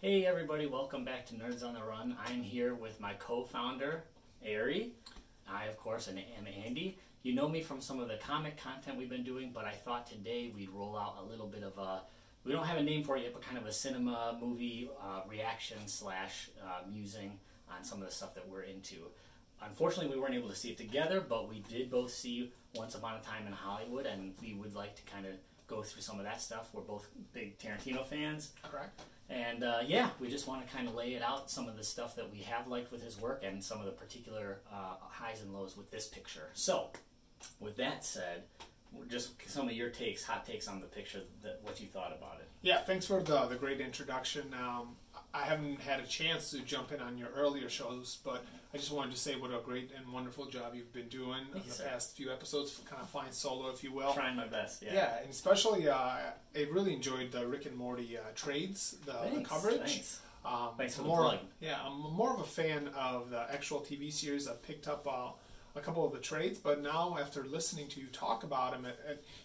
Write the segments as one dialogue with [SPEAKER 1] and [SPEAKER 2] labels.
[SPEAKER 1] Hey everybody, welcome back to Nerds on the Run. I'm here with my co-founder, Ari. I, of course, am Andy. You know me from some of the comic content we've been doing, but I thought today we'd roll out a little bit of a, we don't have a name for it yet, but kind of a cinema movie reaction slash musing on some of the stuff that we're into. Unfortunately, we weren't able to see it together, but we did both see Once Upon a Time in Hollywood, and we would like to kind of go through some of that stuff. We're both big Tarantino fans.
[SPEAKER 2] Correct.
[SPEAKER 1] And yeah, we just want to kind of lay it out, some of the stuff that we have liked with his work and some of the particular highs and lows with this picture. So, with that said, just some of your takes, hot takes on the picture, what you thought about it.
[SPEAKER 2] Yeah, thanks for the great introduction. I haven't had a chance to jump in on your earlier shows, but I just wanted to say what a great and wonderful job you've been doing in the past few episodes, kind of flying solo, if you will.
[SPEAKER 1] Trying my best, yeah.
[SPEAKER 2] Yeah, and especially I really enjoyed the Rick and Morty trades, the coverage.
[SPEAKER 1] Thanks. Thanks for the
[SPEAKER 2] more,
[SPEAKER 1] plug.
[SPEAKER 2] Yeah, I'm more of a fan of the actual TV series. I've picked up a couple of the trades, but now after listening to you talk about them,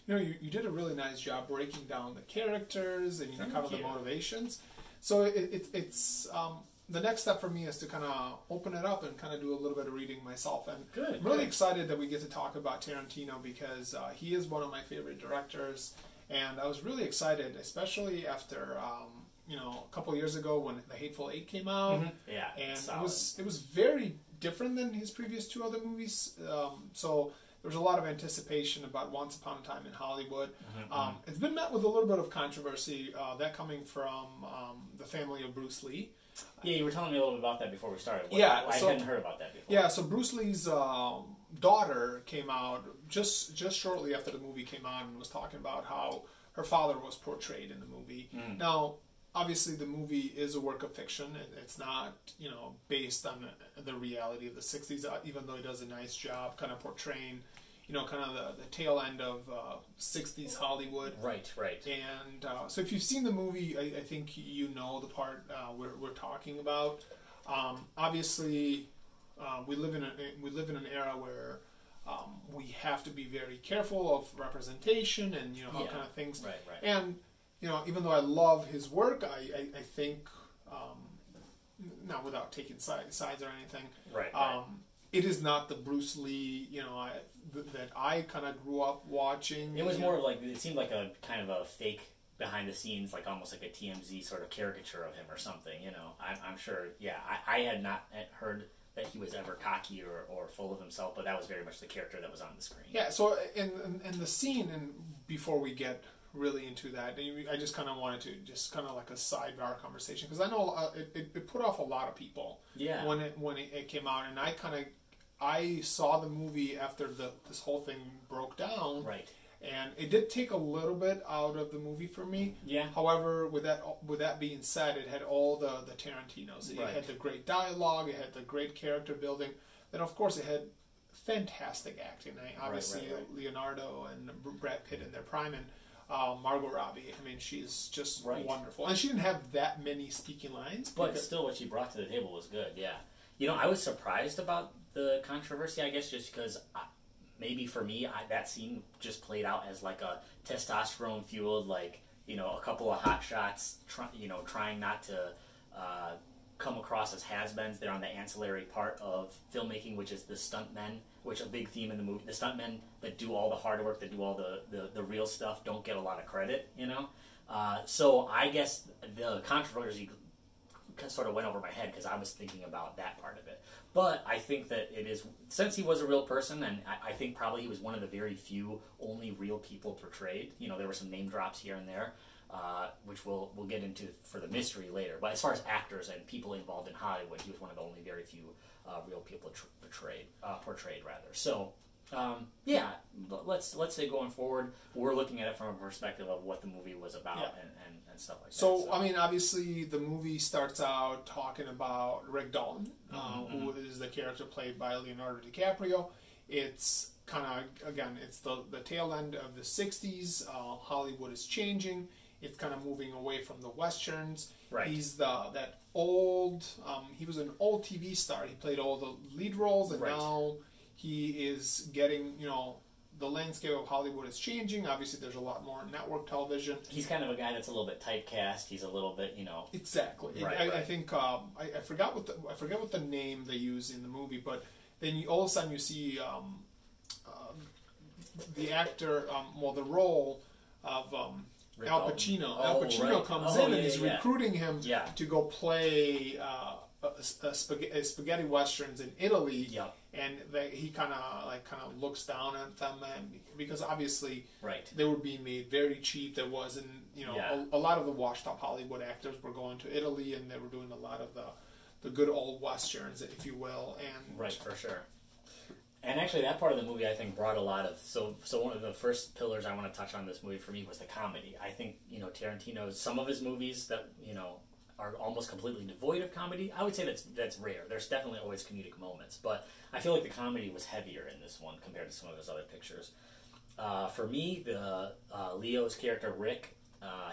[SPEAKER 2] you did a really nice job breaking down the characters and kind of the motivations. So it's the next step for me is to kind of open it up and kind of do a little bit of reading myself. And I'm really excited that we get to talk about Tarantino because he is one of my favorite directors, and I was really excited, especially after a couple of years ago when The Hateful Eight came out.
[SPEAKER 1] Yeah,
[SPEAKER 2] and it was very different than his previous two other movies. So there was a lot of anticipation about Once Upon a Time in Hollywood. It's been met with a little bit of controversy, that coming from the family of Bruce Lee.
[SPEAKER 1] Yeah, you were telling me a little bit about that before we started.
[SPEAKER 2] I
[SPEAKER 1] hadn't heard about that before.
[SPEAKER 2] Yeah, so Bruce Lee's daughter came out just shortly after the movie came out and was talking about how her father was portrayed in the movie. Now, obviously, the movie is a work of fiction. It's not, based on the reality of the 60s, even though it does a nice job kind of portraying, kind of the tail end of 60s Hollywood.
[SPEAKER 1] Right.
[SPEAKER 2] And so if you've seen the movie, I think you know the part we're talking about. Obviously, we live in an era where we have to be very careful of representation and all kind of things.
[SPEAKER 1] Right.
[SPEAKER 2] And even though I love his work, I think, not without taking sides or anything, it is not the Bruce Lee, that I kind of grew up watching.
[SPEAKER 1] It was more like, it seemed like a kind of a fake behind the scenes, like almost like a TMZ sort of caricature of him or something, I'm sure, I had not heard that he was ever cocky or full of himself, but that was very much the character that was on the screen.
[SPEAKER 2] Yeah, so in the scene, and before we get really into that, I just kind of wanted to just kind of like a sidebar conversation, because I know it put off a lot of people when it came out, and I saw the movie after this whole thing broke down, and it did take a little bit out of the movie for me. However, with that being said, it had all the Tarantinos. It had the great dialogue, it had the great character building, then of course it had fantastic acting. Obviously, Leonardo and Brad Pitt in their prime, and Margot Robbie. I mean, she's just wonderful. And she didn't have that many speaking lines.
[SPEAKER 1] But still, what she brought to the table was good, I was surprised about the controversy, I guess, just because maybe for me, that scene just played out as like a testosterone-fueled, like, a couple of hot shots, trying not to come across as has-beens. They're on the ancillary part of filmmaking, which is the stuntmen, which a big theme in the movie. The stuntmen that do all the hard work, that do all the real stuff, don't get a lot of credit, So I guess the controversy sort of went over my head because I was thinking about that part of it. But I think that it is, since he was a real person, and I think probably he was one of the very few only real people portrayed. There were some name drops here and there, which we'll get into for the mystery later. But as far as actors and people involved in Hollywood, he was one of the only very few real people portrayed rather. So, let's say going forward, we're looking at it from a perspective of what the movie was about and stuff like that.
[SPEAKER 2] So, I mean, obviously, the movie starts out talking about Rick Dalton, who is the character played by Leonardo DiCaprio. It's kind of, again, it's the tail end of the 60s. Hollywood is changing. It's kind of moving away from the westerns. He's that old, he was an old TV star. He played all the lead roles, and now he is getting, the landscape of Hollywood is changing. Obviously, there's a lot more network television.
[SPEAKER 1] He's kind of a guy that's a little bit typecast. He's a little bit,
[SPEAKER 2] Exactly.
[SPEAKER 1] Right.
[SPEAKER 2] I think I forgot what the name they use in the movie, but then all of a sudden you see the actor, the role of Al Pacino. Al Pacino comes in and he's recruiting him to go play spaghetti westerns in Italy. Yep. And he kind of looks down at them, and because obviously they were being made very cheap. There wasn't, a lot of the washed up Hollywood actors were going to Italy, and they were doing a lot of the good old westerns, if you will. And
[SPEAKER 1] right, for sure. And actually, that part of the movie I think brought a lot of so one of the first pillars I want to touch on this movie for me was the comedy. I think Tarantino's some of his movies that are almost completely devoid of comedy. I would say that's rare. There's definitely always comedic moments, but I feel like the comedy was heavier in this one compared to some of his other pictures. For me, the Leo's character Rick,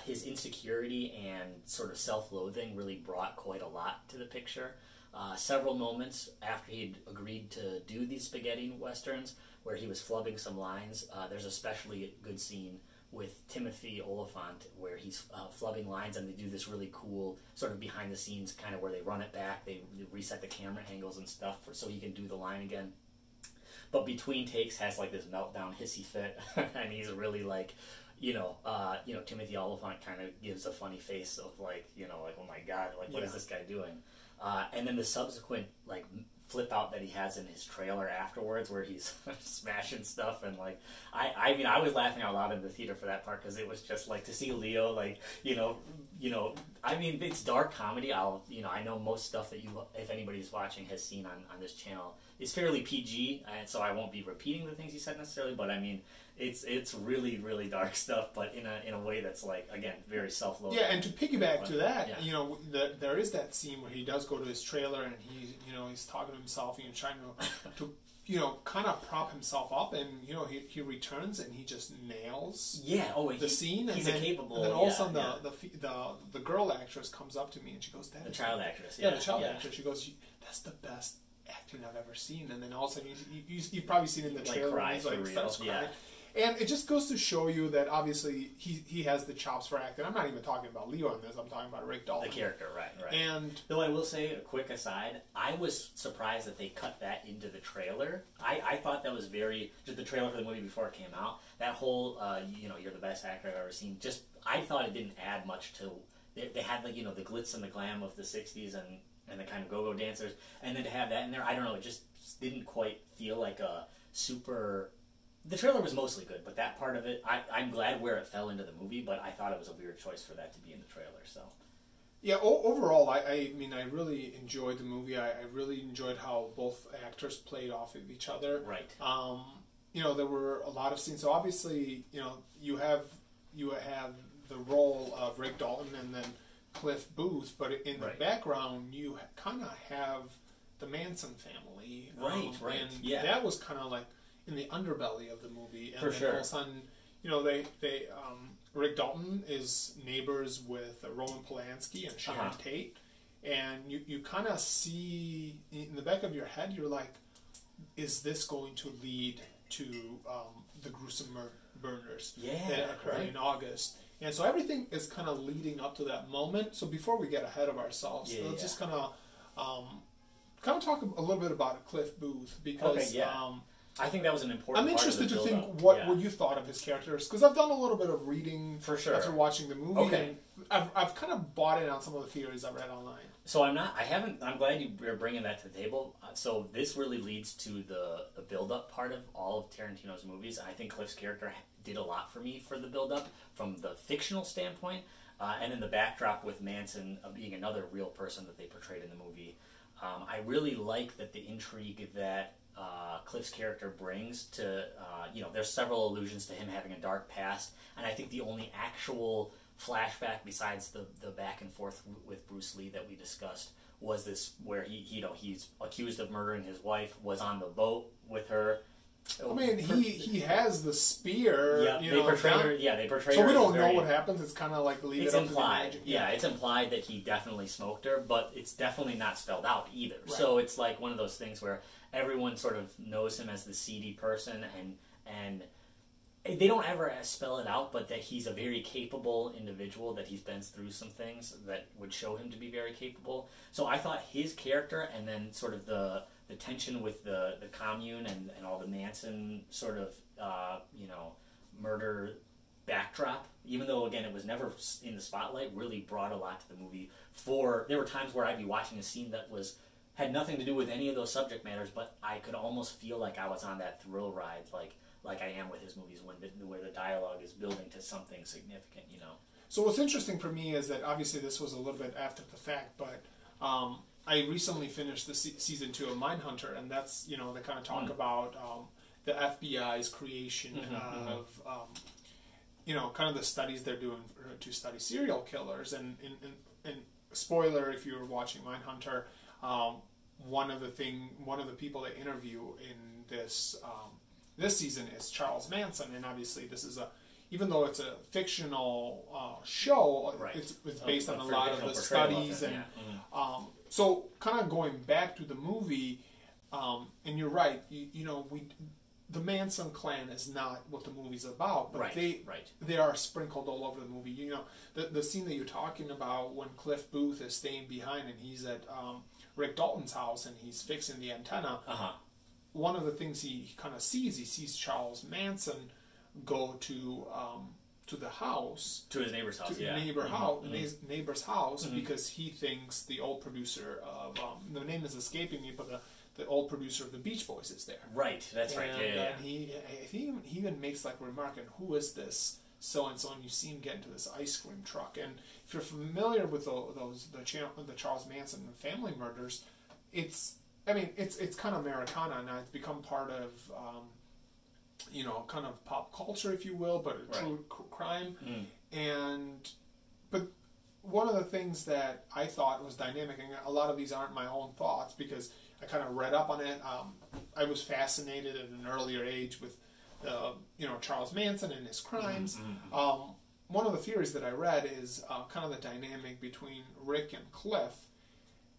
[SPEAKER 1] his insecurity and sort of self-loathing really brought quite a lot to the picture. Several moments after he'd agreed to do these spaghetti westerns where he was flubbing some lines. There's especially a good scene with Timothy Oliphant where he's flubbing lines, and they do this really cool sort of behind the scenes kind of where they run it back, they reset the camera angles and stuff so he can do the line again. But between takes has like this meltdown hissy fit, and he's really like, Timothy Oliphant kind of gives a funny face of like oh my god, like what is this guy doing? And then the subsequent like flip out that he has in his trailer afterwards where he's smashing stuff, and like I mean I was laughing out loud in the theater for that part because it was just like to see Leo like I mean it's dark comedy. I know most stuff that if anybody's watching has seen on this channel is fairly PG, and so I won't be repeating the things he said necessarily, but I mean it's really, really dark stuff, but in a way that's like, again, very self-loathing.
[SPEAKER 2] Yeah, and to piggyback to that, there is that scene where he does go to his trailer and he's talking to himself and trying to kind of prop himself up, and he returns and he just nails the scene.
[SPEAKER 1] He's capable.
[SPEAKER 2] And then all of a sudden the girl actress comes up to me and she goes,
[SPEAKER 1] the child actress.
[SPEAKER 2] Yeah, the child actress. She goes, "That's the best acting I've ever seen." And then all of a sudden you've probably seen in the trailer,
[SPEAKER 1] like, he's like
[SPEAKER 2] starts crying. And it just goes to show you that obviously he has the chops for acting. I'm not even talking about Leo in this. I'm talking about Rick Dalton.
[SPEAKER 1] The character, right.
[SPEAKER 2] And
[SPEAKER 1] though I will say, a quick aside, I was surprised that they cut that into the trailer. I thought that was just the trailer for the movie before it came out. That whole, you're the best actor I've ever seen. I thought it didn't add much to. They had the glitz and the glam of the '60s and the kind of go-go dancers, and then to have that in there, I don't know, it just didn't quite feel like a super. The trailer was mostly good, but that part of it, I'm glad where it fell into the movie, but I thought it was a weird choice for that to be in the trailer. So,
[SPEAKER 2] yeah, overall, I mean, I really enjoyed the movie. I really enjoyed how both actors played off of each other.
[SPEAKER 1] Right.
[SPEAKER 2] There were a lot of scenes. So obviously, you have the role of Rick Dalton and then Cliff Booth, but in the background, you kind of have the Manson family.
[SPEAKER 1] Right.
[SPEAKER 2] And that was kind of like in the underbelly of the movie, and
[SPEAKER 1] for
[SPEAKER 2] then
[SPEAKER 1] sure.
[SPEAKER 2] all of a sudden, they Rick Dalton is neighbors with Roman Polanski and Sharon Tate, and you kind of see in the back of your head, you're like, is this going to lead to the gruesome murders that occurred in August? And so everything is kind of leading up to that moment. So before we get ahead of ourselves, let's just kind of talk a little bit about Cliff Booth, because
[SPEAKER 1] I think that was an important.
[SPEAKER 2] I'm interested
[SPEAKER 1] to
[SPEAKER 2] think what you thought of his characters, because I've done a little bit of reading after watching the movie, and I've kind of bought in on some of the theories I've read online.
[SPEAKER 1] So I'm glad you're bringing that to the table. So this really leads to the build-up part of all of Tarantino's movies. I think Cliff's character did a lot for me for the build-up from the fictional standpoint, and then the backdrop with Manson being another real person that they portrayed in the movie. I really like that the intrigue that Cliff's character brings to, there's several allusions to him having a dark past, and I think the only actual flashback besides the back and forth with Bruce Lee that we discussed was this where he's accused of murdering his wife, was on the boat with her.
[SPEAKER 2] I mean, he has the spear.
[SPEAKER 1] Yeah, they portray her. Yeah, they portray
[SPEAKER 2] her. So
[SPEAKER 1] we
[SPEAKER 2] don't know what happens. It's kind of like leave it up
[SPEAKER 1] implied.
[SPEAKER 2] To the
[SPEAKER 1] yeah, it's implied that he definitely smoked her, but it's definitely not spelled out either.
[SPEAKER 2] Right.
[SPEAKER 1] So it's like one of those things where everyone sort of knows him as the seedy person, and they don't ever spell it out, but that he's a very capable individual, that he's been through some things that would show him to be very capable. So I thought his character, and then sort of the tension with the commune and all the Manson sort of, murder backdrop, even though, again, it was never in the spotlight, really brought a lot to the movie. There were times where I'd be watching a scene that had nothing to do with any of those subject matters, but I could almost feel like I was on that thrill ride, like I am with his movies, where the dialogue is building to something significant,
[SPEAKER 2] So what's interesting for me is that obviously this was a little bit after the fact, but I recently finished the season 2 of Mindhunter, and that's, they kind of talk about the FBI's creation of, kind of the studies they're doing to study serial killers. And spoiler, if you were watching Mindhunter, one of the people they interview in this season is Charles Manson, and obviously this is even though it's a fictional show, right. it's based on a lot of the studies, and so kind of going back to the movie, and you're right, the Manson clan is not what the movie's about, but they are sprinkled all over the movie. The scene that you're talking about when Cliff Booth is staying behind and he's at Rick Dalton's house and he's fixing the antenna. One of the things he kind of sees Charles Manson go to the house,
[SPEAKER 1] to his neighbor's house,
[SPEAKER 2] neighbor's house, because he thinks the old producer of the name is escaping me, but the old producer of the Beach Boys is there.
[SPEAKER 1] Right, that's right. Yeah.
[SPEAKER 2] And he even makes like a remark, and who is this so and so? And you see him get into this ice cream truck. And if you're familiar with the Charles Manson family murders, it's kind of Americana now. It's become part of kind of pop culture, if you will, but a true crime. But one of the things that I thought was dynamic, and a lot of these aren't my own thoughts because I kind of read up on it. I was fascinated at an earlier age with Charles Manson and his crimes. One of the theories that I read is kind of the dynamic between Rick and Cliff,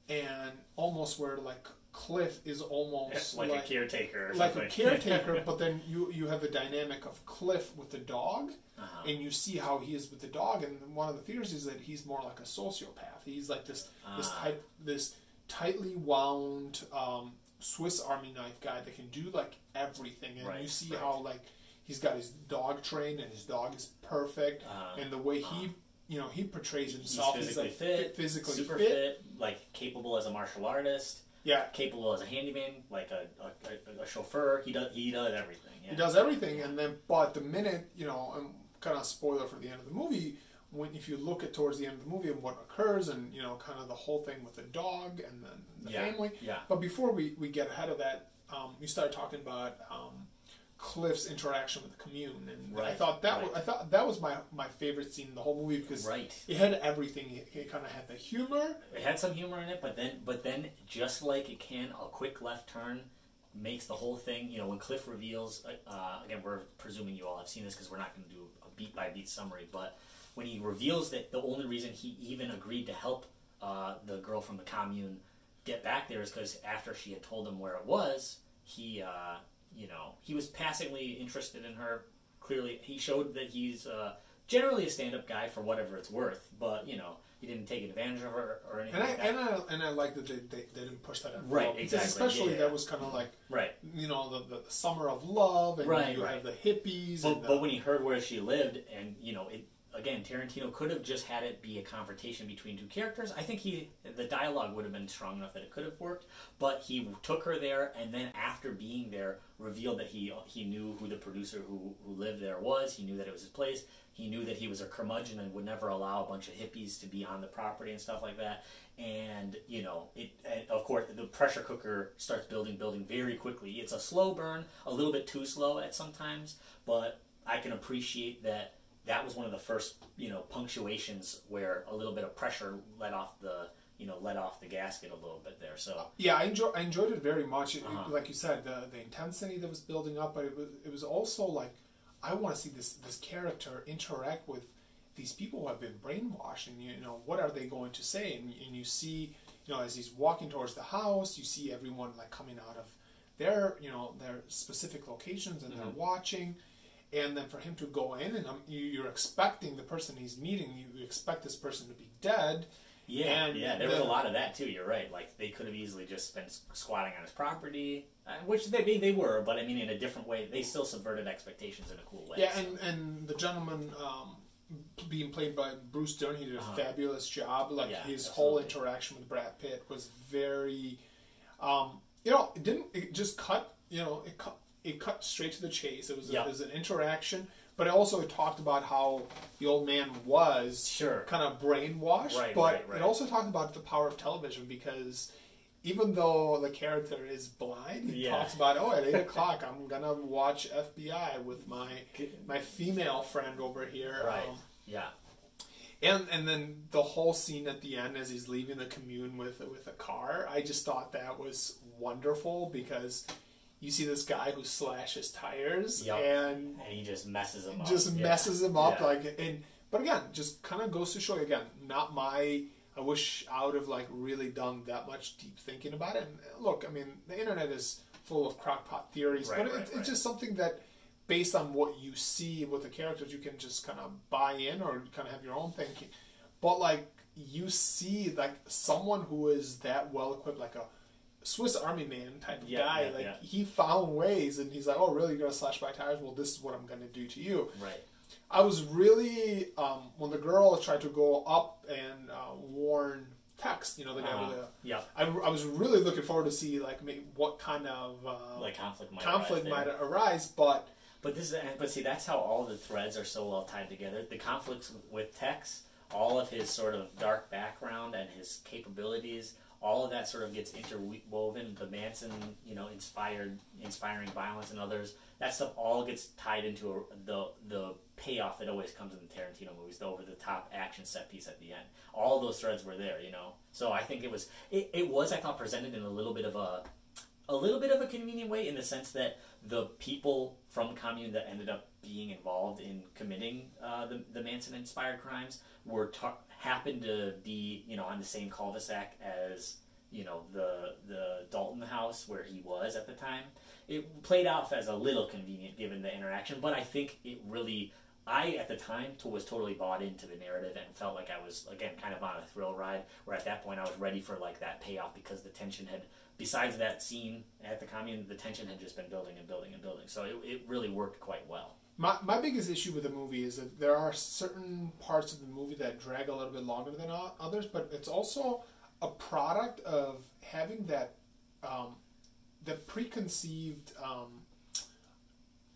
[SPEAKER 2] and almost where like Cliff is almost
[SPEAKER 1] like a caretaker,
[SPEAKER 2] but then you have the dynamic of Cliff with the dog, and you see how he is with the dog. And one of the theories is that he's more like a sociopath. He's like this tightly wound Swiss Army knife guy that can do like everything, and you see how like he's got his dog trained and his dog is perfect, and the way he portrays himself,
[SPEAKER 1] he's physically fit,
[SPEAKER 2] physically
[SPEAKER 1] super fit, like capable as a martial artist, capable as a handyman, like a chauffeur. He does everything.
[SPEAKER 2] He does everything, and then but the minute I'm kind of spoiler for the end of the movie. If you look at towards the end of the movie and what occurs, and kind of the whole thing with the dog and then the family. But before we get ahead of that, we started talking about Cliff's interaction with the commune, and I thought that was my favorite scene in the whole movie because it had everything. It kind of had the humor.
[SPEAKER 1] It had some humor in it, but then just like it can, a quick left turn makes the whole thing. When Cliff reveals, again, we're presuming you all have seen this because we're not going to do a beat by beat summary, but when he reveals that the only reason he even agreed to help the girl from the commune get back there is because after she had told him where it was, he was passively interested in her. Clearly, he showed that he's generally a stand-up guy for whatever it's worth, but he didn't take advantage of her or anything.
[SPEAKER 2] And I like that they didn't push that.
[SPEAKER 1] Exactly.
[SPEAKER 2] Especially that was kind of like the summer of love, and you have the hippies.
[SPEAKER 1] But when he heard where she lived, and again, Tarantino could have just had it be a confrontation between two characters. I think the dialogue would have been strong enough that it could have worked, but he took her there, and then after being there, revealed that he knew who the producer who lived there was. He knew that it was his place. He knew that he was a curmudgeon and would never allow a bunch of hippies to be on the property and stuff like that. And, and of course, the pressure cooker starts building very quickly. It's a slow burn, a little bit too slow at sometimes, but I can appreciate that. That was one of the first, punctuations where a little bit of pressure let off the gasket a little bit there. So
[SPEAKER 2] I enjoyed it very much. Like you said, the intensity that was building up, but it was also like I want to see this character interact with these people who have been brainwashed, and what are they going to say? And you see, as he's walking towards the house, you see everyone like coming out of their their specific locations, and they're watching. And then for him to go in, and you're expecting the person he's meeting, you expect this person to be dead.
[SPEAKER 1] Yeah, there was a lot of that too. You're right. Like they could have easily just been squatting on his property, which they were, but I mean in a different way. They still subverted expectations in a cool way.
[SPEAKER 2] Yeah, and the gentleman being played by Bruce Dern, he did a fabulous job. Like his whole interaction with Brad Pitt was very, it just cut. It cut straight to the chase. It was an interaction. But it also talked about how the old man was kind of brainwashed. But it also talked about the power of television, because even though the character is blind, he talks about, at 8 o'clock I'm going to watch FBI with my female friend over here.
[SPEAKER 1] Right,
[SPEAKER 2] And then the whole scene at the end as he's leaving the commune with a car, I just thought that was wonderful, because you see this guy who slashes tires, and
[SPEAKER 1] he just messes him up.
[SPEAKER 2] But again, just kind of goes to show you again, not my. I wish I would have really done that much deep thinking about it. And look, I mean, the internet is full of crackpot theories, it's just something that, based on what you see with the characters, you can just kind of buy in or kind of have your own thinking. But you see someone who is that well equipped, like a Swiss Army Man type of guy, he found ways, and he's like, oh, really, you're going to slash my tires? Well, this is what I'm going to do to you.
[SPEAKER 1] Right.
[SPEAKER 2] I was really, when the girl tried to go up and warn Tex, the guy with the... I was really looking forward to see, maybe what kind of... conflict might arise, but
[SPEAKER 1] see, that's how all the threads are so well tied together. The conflicts with Tex, all of his sort of dark background and his capabilities... all of that sort of gets interwoven. The Manson, inspiring violence and others, that stuff all gets tied into the payoff that always comes in the Tarantino movies, the over-the-top action set piece at the end. All of those threads were there, So I think it was I thought, presented in a little bit of a convenient way, in the sense that the people from the commune that ended up being involved in committing the Manson-inspired crimes happened to be, on the same cul-de-sac as, the Dalton house where he was at the time. It played out as a little convenient given the interaction, but I think it really, at the time, was totally bought into the narrative and felt like I was, again, kind of on a thrill ride, where at that point I was ready for, that payoff, because the tension had, besides that scene at the commune, the tension had just been building and building and building. So it really worked quite well.
[SPEAKER 2] My biggest issue with the movie is that there are certain parts of the movie that drag a little bit longer than others, but it's also a product of having that the preconceived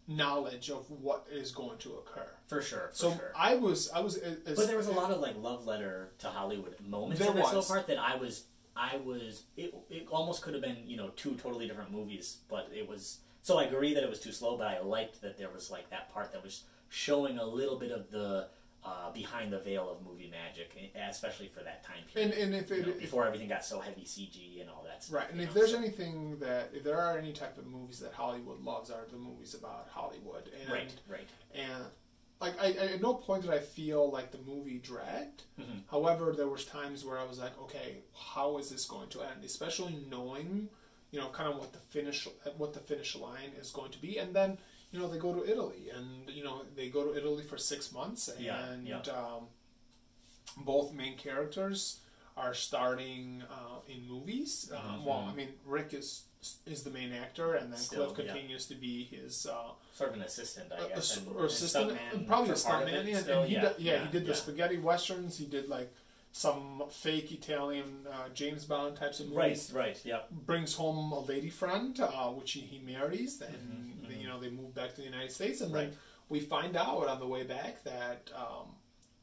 [SPEAKER 2] knowledge of what is going to occur.
[SPEAKER 1] For sure.
[SPEAKER 2] I was.
[SPEAKER 1] But there was a lot of love letter to Hollywood moments in this little part that I was. It almost could have been two totally different movies, but it was. So I agree that it was too slow, but I liked that there was that part that was showing a little bit of the behind the veil of movie magic, especially for that time period. And if before everything got so heavy CG and all that stuff.
[SPEAKER 2] Right, and if there are any type of movies that Hollywood loves, are the movies about Hollywood. And,
[SPEAKER 1] right.
[SPEAKER 2] And I at no point did I feel like the movie dragged.
[SPEAKER 1] Mm-hmm.
[SPEAKER 2] However, there was times where I was like, okay, how is this going to end? Especially knowing, kind of what the finish line is going to be, and then they go to Italy, and they go to Italy for 6 months, and both main characters are starting in movies. Well, I mean, Rick is the main actor, and then Cliff continues to be his
[SPEAKER 1] sort of an assistant, I guess,
[SPEAKER 2] or assistant, probably a stuntman. He did the spaghetti westerns. He did some fake Italian James Bond types of movies.
[SPEAKER 1] Right, yeah.
[SPEAKER 2] Brings home a lady friend, which he marries, and they move back to the United States, and then we find out on the way back that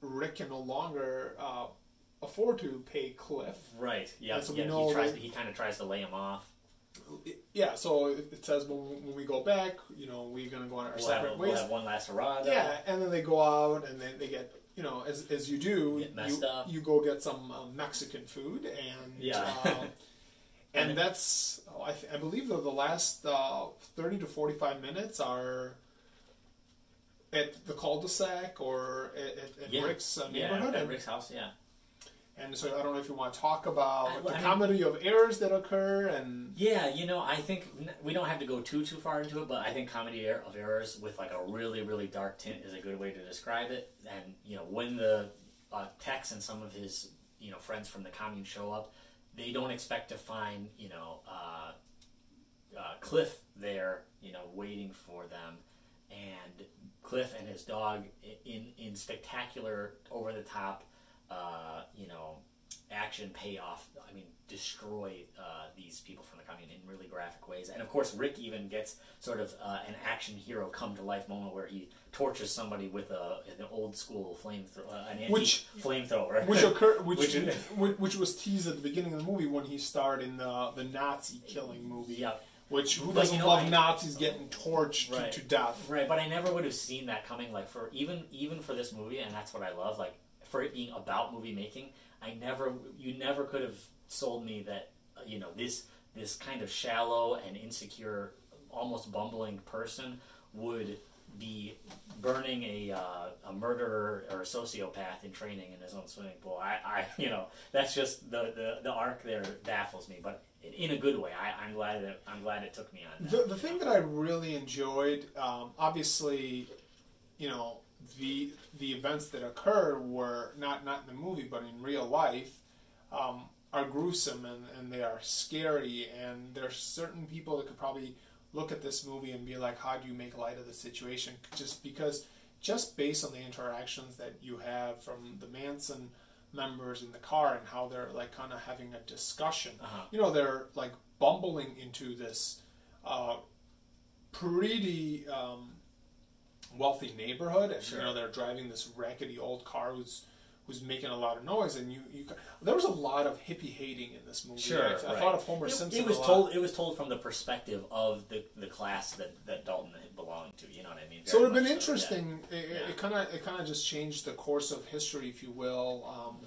[SPEAKER 2] Rick can no longer afford to pay Cliff.
[SPEAKER 1] Right. Yeah. So he kind of tries to lay him off.
[SPEAKER 2] Yeah. So it says when we go back, we're gonna go on our separate ways.
[SPEAKER 1] We'll have one last hurrah.
[SPEAKER 2] Yeah, and then they go out, and then they get. As you do, you go get some Mexican food, and and that's I believe that the last 30 to 45 minutes are at the cul-de-sac or at Rick's neighborhood.
[SPEAKER 1] At Rick's house, yeah.
[SPEAKER 2] And so I don't know if you want to talk about the comedy of errors that occur. And
[SPEAKER 1] yeah, I think we don't have to go too far into it, but I think comedy of errors with like a really, really dark tint is a good way to describe it. And, when the Tex and some of his, friends from the commune show up, they don't expect to find, Cliff there, waiting for them. And Cliff and his dog in spectacular, over-the-top, action payoff, destroy these people from the commune in really graphic ways. And of course, Rick even gets sort of an action hero come to life moment where he tortures somebody with an old school flamethrower, an antique flamethrower,
[SPEAKER 2] which was teased at the beginning of the movie when he starred in the Nazi killing movie.
[SPEAKER 1] Yep.
[SPEAKER 2] Which, who doesn't love Nazis getting torched to death?
[SPEAKER 1] Right, but I never would have seen that coming. Like for even for this movie, and that's what I love. Like for it being about movie making, you never could have sold me that this kind of shallow and insecure, almost bumbling person would be burning a murderer or a sociopath in training in his own swimming pool. That's just the arc there baffles me, but in a good way. I'm glad it took me on that.
[SPEAKER 2] The thing that I really enjoyed, obviously, the events that occur were not in the movie but in real life, are gruesome and they are scary, and there's certain people that could probably look at this movie and be like, how do you make light of the situation? Just based on the interactions that you have from the Manson members in the car and how they're like kind of having a discussion. They're like bumbling into this pretty wealthy neighborhood, and they're driving this rackety old car who's making a lot of noise, and there was a lot of hippie hating in this movie.
[SPEAKER 1] Sure,
[SPEAKER 2] I thought of Homer Simpson.
[SPEAKER 1] It was told from the perspective of the class that Dalton belonged to. You know what I mean?
[SPEAKER 2] So it would have been interesting. It kind of just changed the course of history, if you will.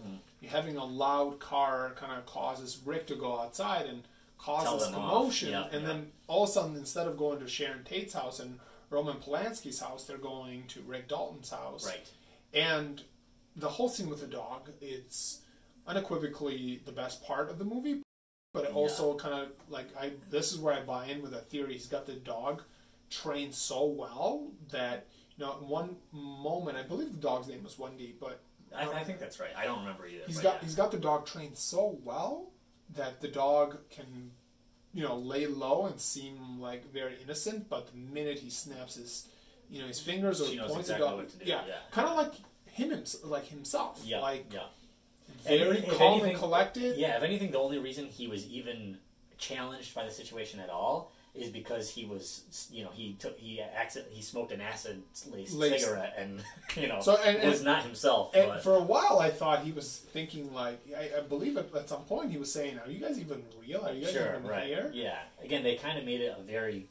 [SPEAKER 2] Having a loud car kind of causes Rick to go outside and causes commotion, then all of a sudden, instead of going to Sharon Tate's house and Roman Polanski's house, they're going to Rick Dalton's house.
[SPEAKER 1] Right.
[SPEAKER 2] And the whole scene with the dog, it's unequivocally the best part of the movie, but it also kind of like this is where I buy in with a theory. He's got the dog trained so well that in one moment, I believe the dog's name was Wendy, but
[SPEAKER 1] I think that's right. I don't remember either.
[SPEAKER 2] He's got the dog trained so well that the dog can lay low and seem like very innocent, but the minute he snaps his his fingers or points exactly at the dog, kind of like himself, very calm and collected.
[SPEAKER 1] Yeah, if anything, the only reason he was even challenged by the situation at all is because he was, he smoked an acid-laced cigarette and, was not himself.
[SPEAKER 2] And for a while, I thought he was thinking I believe at some point he was saying, "Are you guys even real? Are you guys even here?"
[SPEAKER 1] Yeah. Again, they kind of made it a very.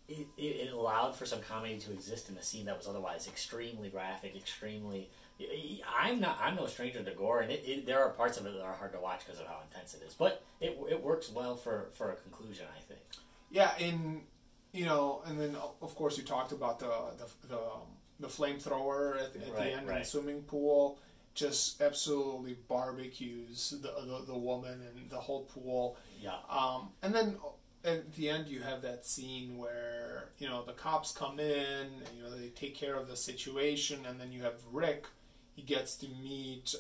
[SPEAKER 1] It allowed for some comedy to exist in a scene that was otherwise extremely graphic, extremely. I'm no stranger to gore, and there are parts of it that are hard to watch because of how intense it is. But it works well for a conclusion, I think.
[SPEAKER 2] Yeah, and then of course you talked about the flamethrower at the end in the swimming pool. Just absolutely barbecues the woman and the whole pool.
[SPEAKER 1] Yeah.
[SPEAKER 2] And then at the end you have that scene where the cops come in and they take care of the situation, and then you have Rick. He gets to meet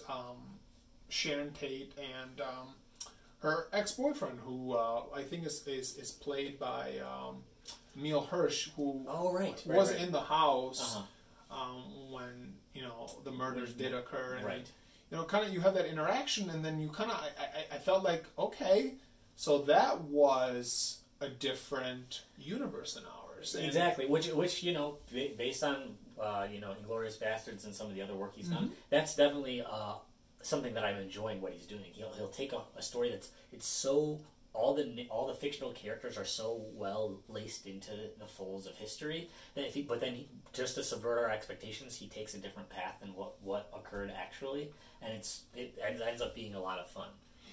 [SPEAKER 2] Sharon Tate and her ex-boyfriend, who I think is played by Emil Hirsch, who was in the house when the murders did occur, and kind of you have that interaction, and then you kind of I felt like, okay, so that was a different universe than ours.
[SPEAKER 1] Exactly, which based on Inglourious Bastards and some of the other work he's done, that's definitely something that I'm enjoying what he's doing. He'll take a story it's so all the fictional characters are so well laced into the folds of history that just to subvert our expectations, he takes a different path than what occurred actually, and it ends up being a lot of fun.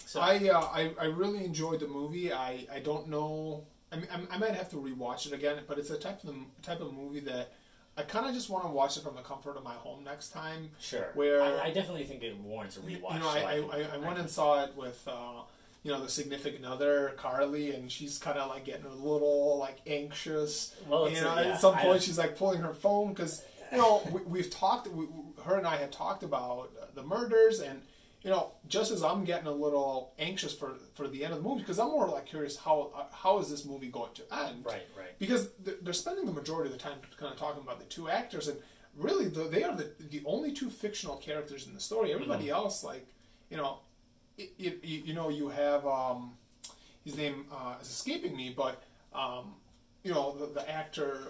[SPEAKER 1] So
[SPEAKER 2] I really enjoyed the movie. I don't know. I might have to rewatch it again, but it's a type of movie that I kind of just want to watch it from the comfort of my home next time.
[SPEAKER 1] Sure.
[SPEAKER 2] Where
[SPEAKER 1] I definitely think it warrants a rewatch.
[SPEAKER 2] I went and saw it with the significant other, Carly, and she's kind of like getting a little like anxious.
[SPEAKER 1] Well,
[SPEAKER 2] at some point she's like pulling her phone because we've talked. Her and I had talked about the murders, and just as I'm getting a little anxious for the end of the movie, because I'm more like curious how is this movie going to end?
[SPEAKER 1] Right.
[SPEAKER 2] Because they're spending the majority of the time kind of talking about the two actors, and really they are the only two fictional characters in the story. Everybody else, like you have his name is escaping me, but the actor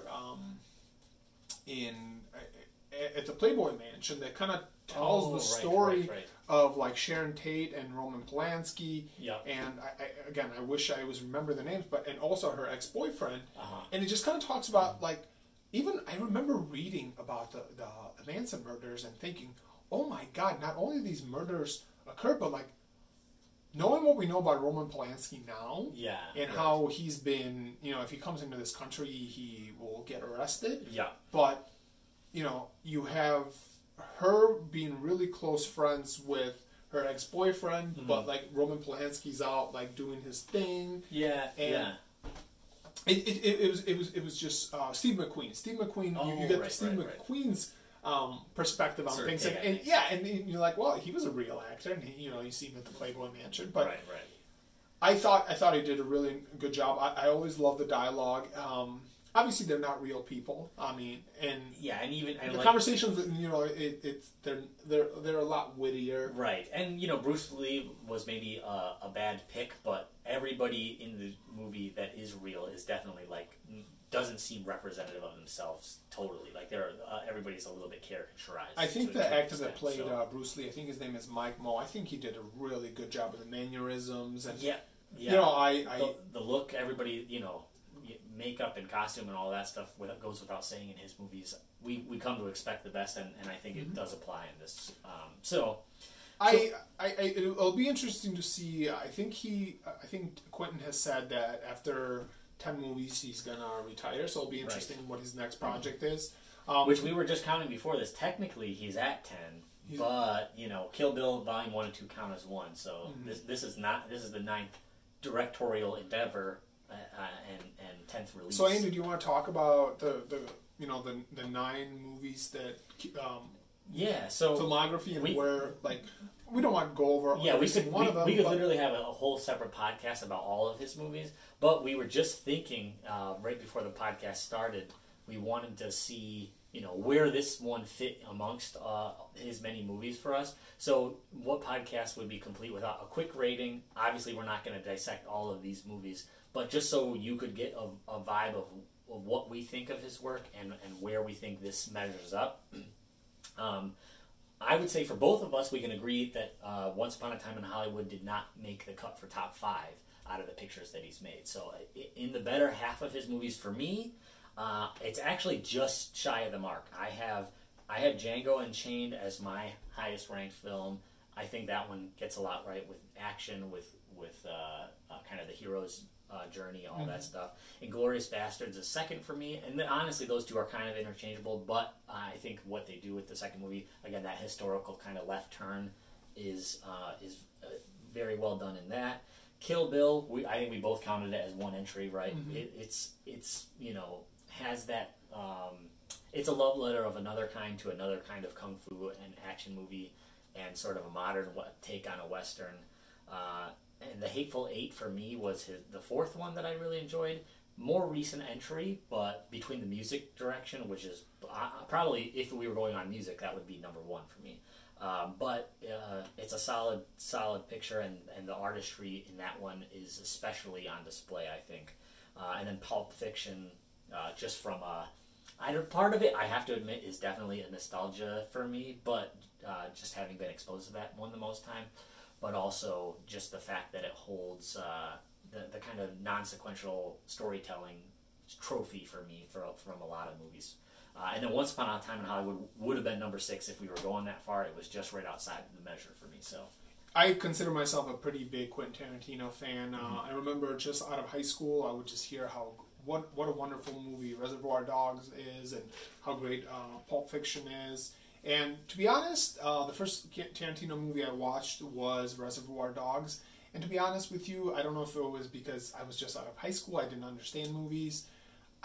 [SPEAKER 2] at the Playboy Mansion that kind of tells the story of like Sharon Tate and Roman Polanski.
[SPEAKER 1] Yeah.
[SPEAKER 2] And I wish I was remember the names, and also her ex-boyfriend. And it just kind of talks about like, even I remember reading about the Manson murders and thinking, oh my God, not only these murders occurred, but like knowing what we know about Roman Polanski now, and how he's been, if he comes into this country, he will get arrested.
[SPEAKER 1] Yeah.
[SPEAKER 2] But you have her being really close friends with her ex-boyfriend, but like Roman Polanski's out like doing his thing.
[SPEAKER 1] Yeah.
[SPEAKER 2] And it was just Steve McQueen. Steve McQueen. You get Steve McQueen's perspective on things, and you're like, well, he was a real actor, and you see him at the Playboy Mansion, but I thought he did a really good job. I always love the dialogue. Obviously, they're not real people. I mean, and the conversations, they're a lot wittier,
[SPEAKER 1] right? And Bruce Lee was maybe a bad pick, but everybody in the movie that is real is definitely like doesn't seem representative of themselves totally. Like everybody's a little bit caricaturized.
[SPEAKER 2] I think the actor that played Bruce Lee, I think his name is Mike Moe. I think he did a really good job with the mannerisms and
[SPEAKER 1] the look. Everybody, makeup and costume and all that stuff goes without saying in his movies. We come to expect the best, and I think it does apply in this.
[SPEAKER 2] It'll be interesting to see. I think Quentin has said that after 10 movies he's gonna retire, so it'll be interesting what his next project is.
[SPEAKER 1] Which we were just counting before this. Technically, he's at 10, but Kill Bill Volume 1 and 2 count as one. So this is the 9th directorial endeavor and 10th release.
[SPEAKER 2] So, Andy, do you want to talk about the 9 movies that
[SPEAKER 1] so
[SPEAKER 2] filmography and where we don't want to go over every single one of them.
[SPEAKER 1] We could literally have a whole separate podcast about all of his movies, but we were just thinking right before the podcast started, we wanted to see where this one fit amongst his many movies for us. So what podcast would be complete without a quick rating? Obviously, we're not going to dissect all of these movies, but just so you could get a vibe of what we think of his work and where we think this measures up. I would say for both of us, we can agree that Once Upon a Time in Hollywood did not make the cut for top 5 out of the pictures that he's made. So in the better half of his movies, for me, it's actually just shy of the mark. I had Django Unchained as my highest ranked film. I think that one gets a lot right with action, with kind of the hero's journey, all that stuff. Inglourious Bastards is second for me, and then, honestly, those two are kind of interchangeable. But I think what they do with the second movie, again, that historical kind of left turn, is very well done in that. Kill Bill, I think we both counted it as one entry, right? It's has that. It's a love letter of another kind to another kind of kung fu and action movie, and sort of a modern take on a western. And The Hateful Eight for me was the fourth one that I really enjoyed. More recent entry, but between the music direction, which is probably, if we were going on music, that would be number 1 for me. But it's a solid picture, and the artistry in that one is especially on display, I think. And then Pulp Fiction, just from part of it, I have to admit, is definitely a nostalgia for me, but just having been exposed to that one the most time. But also just the fact that it holds the kind of non-sequential storytelling trophy for me from a lot of movies. And then Once Upon a Time in Hollywood would have been number 6 if we were going that far. It was just right outside the measure for me. So
[SPEAKER 2] I consider myself a pretty big Quentin Tarantino fan. I remember just out of high school, I would just hear how what a wonderful movie Reservoir Dogs is, and how great Pulp Fiction is. And to be honest, the first Tarantino movie I watched was Reservoir Dogs. And to be honest with you, I don't know if it was because I was just out of high school, I didn't understand movies.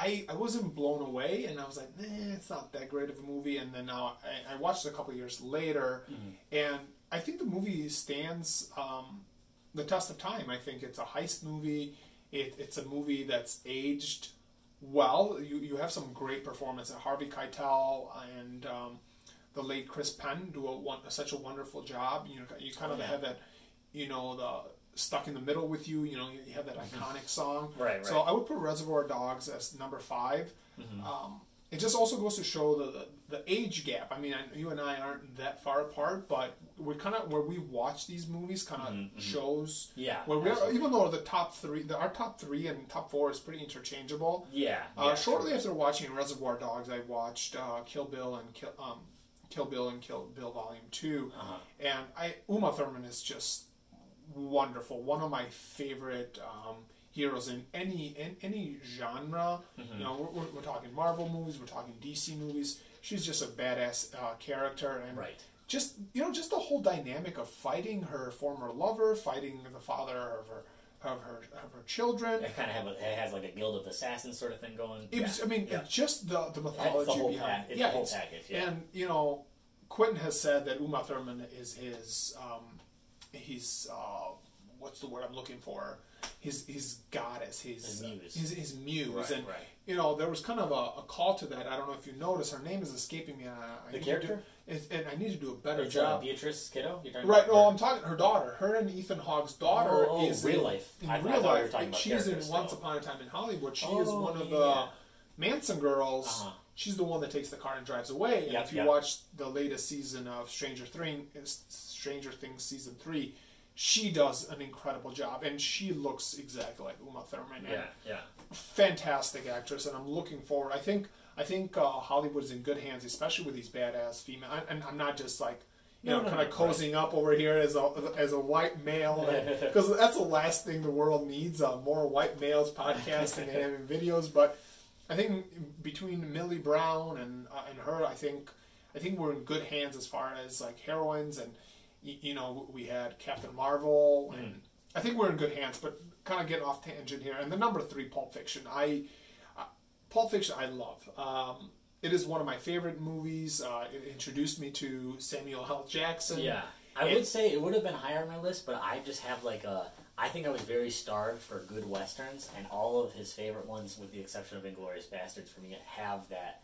[SPEAKER 2] I wasn't blown away, and I was like, it's not that great of a movie. And then now I watched it a couple years later, and I think the movie stands the test of time. I think it's a heist movie. It's a movie that's aged well. You have some great performances. Harvey Keitel and the late Chris Penn do such a wonderful job. You kind of have that, the Stuck in the Middle with You. You have that iconic song.
[SPEAKER 1] Right.
[SPEAKER 2] So I would put Reservoir Dogs as number 5. It just also goes to show the age gap. I mean, you and I aren't that far apart, but we're kind of where we watch these movies kind of shows.
[SPEAKER 1] Yeah.
[SPEAKER 2] Where we are, even though our top 3 and top 4 is pretty interchangeable.
[SPEAKER 1] Yeah.
[SPEAKER 2] Shortly after watching Reservoir Dogs, I watched Kill Bill and Kill Bill Volume 2, and Uma Thurman is just wonderful. One of my favorite heroes in any genre. We're talking Marvel movies, we're talking DC movies. She's just a badass character, and just the whole dynamic of fighting her former lover, fighting the father of her children.
[SPEAKER 1] It kind of has like a Guild of Assassins sort of thing going.
[SPEAKER 2] Just the mythology behind it.
[SPEAKER 1] It's the whole package. Yeah.
[SPEAKER 2] And Quentin has said that Uma Thurman is his what's the word I'm looking for? His goddess, his muse.
[SPEAKER 1] Right,
[SPEAKER 2] and there was kind of a call to that. I don't know if you noticed. Her name is escaping me.
[SPEAKER 1] The character?
[SPEAKER 2] And I need to do a better job.
[SPEAKER 1] Beatrice Kiddo?
[SPEAKER 2] I'm talking her daughter. Her and Ethan Hawke's daughter is
[SPEAKER 1] real life.
[SPEAKER 2] In real life. She's in Once Upon a Time in Hollywood. She is one of the Manson girls. She's the one that takes the car and drives away. And if you watch the latest season of Stranger Things season 3, she does an incredible job, and she looks exactly like Uma Thurman. Fantastic actress, and I'm looking forward. I think Hollywood's in good hands, especially with these badass female. And I'm not just like kind of cozying up over here as a white male, because that's the last thing the world needs: more white males podcasting and having videos. But I think between Millie Brown and her, I think we're in good hands as far as like heroines, and we had Captain Marvel, and I think we're in good hands. But kind of getting off tangent here. And the number 3, Pulp Fiction. Pulp Fiction, I love. It is one of my favorite movies. It introduced me to Samuel L. Jackson.
[SPEAKER 1] Yeah, I would say it would have been higher on my list, but I just have I think I was very starved for good westerns, and all of his favorite ones, with the exception of Inglourious Basterds, for me, have that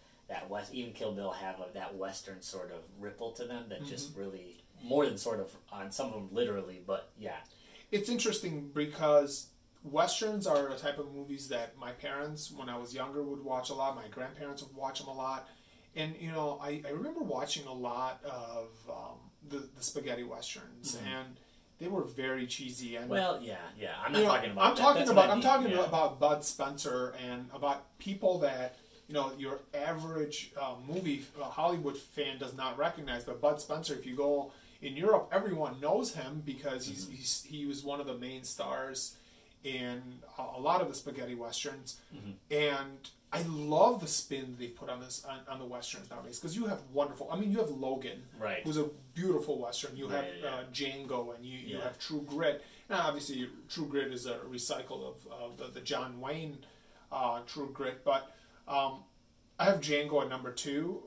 [SPEAKER 1] even Kill Bill have that western sort of ripple to them that just really, more than sort of, on some of them literally, but yeah.
[SPEAKER 2] It's interesting because westerns are a type of movies that my parents, when I was younger, would watch a lot. My grandparents would watch them a lot. And, I remember watching a lot of the spaghetti westerns, and they were very cheesy. And
[SPEAKER 1] I'm not talking about.
[SPEAKER 2] I'm talking about Bud Spencer, and about people that your average Hollywood fan does not recognize. But Bud Spencer, if you go in Europe, everyone knows him because he was one of the main stars in a lot of the spaghetti westerns, and I love the spin they put on the westerns nowadays, because you have wonderful. I mean, you have Logan, who's a beautiful western. You have Django, and you have True Grit. Now, obviously, True Grit is a recycle of the John Wayne True Grit, but I have Django at number 2.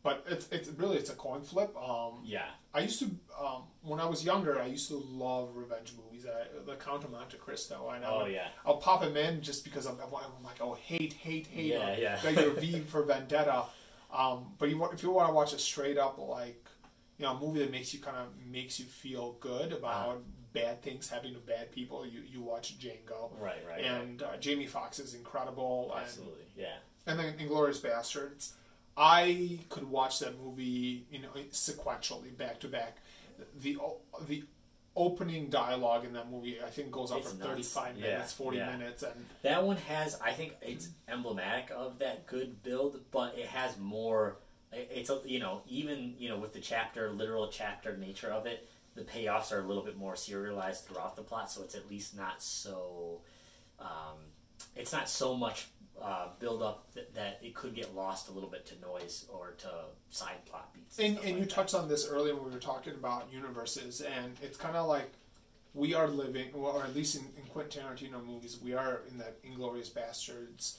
[SPEAKER 2] But it's a coin flip. I used to when I was younger, I used to love revenge movies. The Count of Monte Cristo. And I'll pop him in just because I'm like, hate. Like your V for Vendetta. But if you want to watch a straight up a movie that makes you feel good about bad things happening to bad people, you watch Django. Right. And Jamie Foxx is incredible.
[SPEAKER 1] Absolutely,
[SPEAKER 2] And then Inglourious Basterds. I could watch that movie, sequentially, back to back. The opening dialogue in that movie, I think, goes on for 35 minutes, 40 minutes, and
[SPEAKER 1] that one has. I think it's emblematic of that good build, but it has more. It's even with the literal chapter nature of it, the payoffs are a little bit more serialized throughout the plot, so it's at least not so. It's not so much build up that it could get lost a little bit to noise or to side plot beats.
[SPEAKER 2] And you touched on this earlier when we were talking about universes, and it's kind of like we are living, or at least in Quentin Tarantino movies, we are in that Inglourious Bastards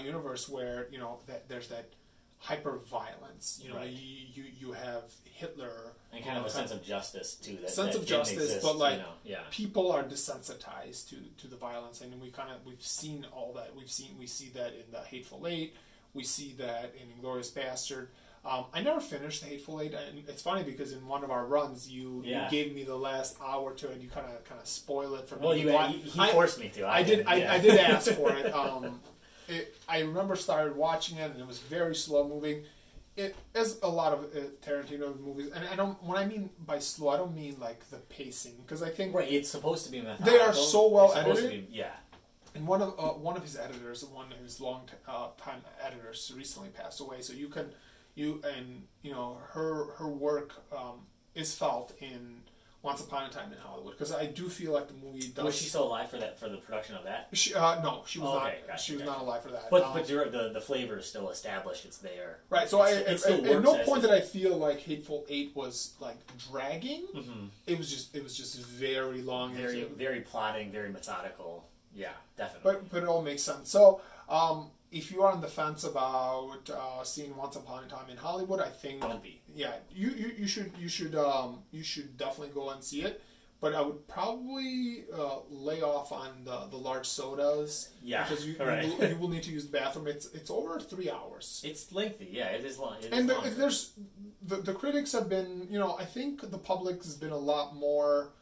[SPEAKER 2] universe where, you know, that there's that hyper violence. You know, right. you have Hitler
[SPEAKER 1] and kind of a sense of justice too.
[SPEAKER 2] Sense of justice,
[SPEAKER 1] exist,
[SPEAKER 2] but like,
[SPEAKER 1] you know, yeah.
[SPEAKER 2] people are desensitized to the violence, and we've seen all that. We see that in The Hateful Eight. We see that in Inglourious Bastard. I never finished The Hateful Eight, and it's funny because in one of our runs, you gave me the last hour to it. You kind of spoil it for me.
[SPEAKER 1] Well, he forced me to.
[SPEAKER 2] I did ask for it. I remember started watching it, and it was very slow moving. It is a lot of Tarantino movies, and when I mean by slow, I don't mean like the pacing, because I think
[SPEAKER 1] it's supposed to be methodical.
[SPEAKER 2] They are so well edited. And one of his editors, one of his long time editors, recently passed away. So her work is felt in Once Upon a Time in Hollywood, because I do feel like the movie does.
[SPEAKER 1] Was she still alive for the production of that?
[SPEAKER 2] No, she was not. Gotcha, she was not alive for that.
[SPEAKER 1] But the flavor is still established. It's there.
[SPEAKER 2] Right. So at no point did I feel like Hateful Eight was like dragging. Mm-hmm. It was just very long.
[SPEAKER 1] Very plotting, very methodical. Yeah, definitely.
[SPEAKER 2] But it all makes sense. So if you are on the fence about seeing Once Upon a Time in Hollywood, I think you should definitely go and see it. But I would probably lay off on the large sodas. Yeah, because you will need to use the bathroom. It's over 3 hours.
[SPEAKER 1] It's lengthy. Yeah, it is long.
[SPEAKER 2] There's the critics have been, I think the public has been a lot more.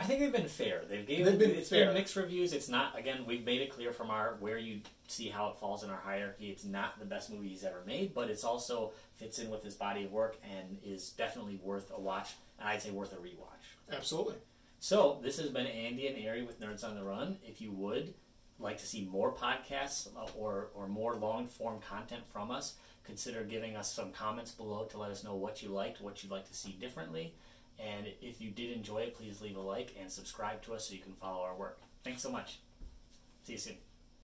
[SPEAKER 1] I think they've been fair. It's been mixed reviews. It's not, again, we've made it clear from where you see how it falls in our hierarchy. It's not the best movie he's ever made, but it's also fits in with his body of work and is definitely worth a watch, and I'd say worth a rewatch.
[SPEAKER 2] Absolutely.
[SPEAKER 1] So this has been Andy and Ari with Nerds on the Run. If you would like to see more podcasts or more long-form content from us, consider giving us some comments below to let us know what you liked, what you'd like to see differently. And if you did enjoy it, please leave a like and subscribe to us so you can follow our work. Thanks so much. See you soon.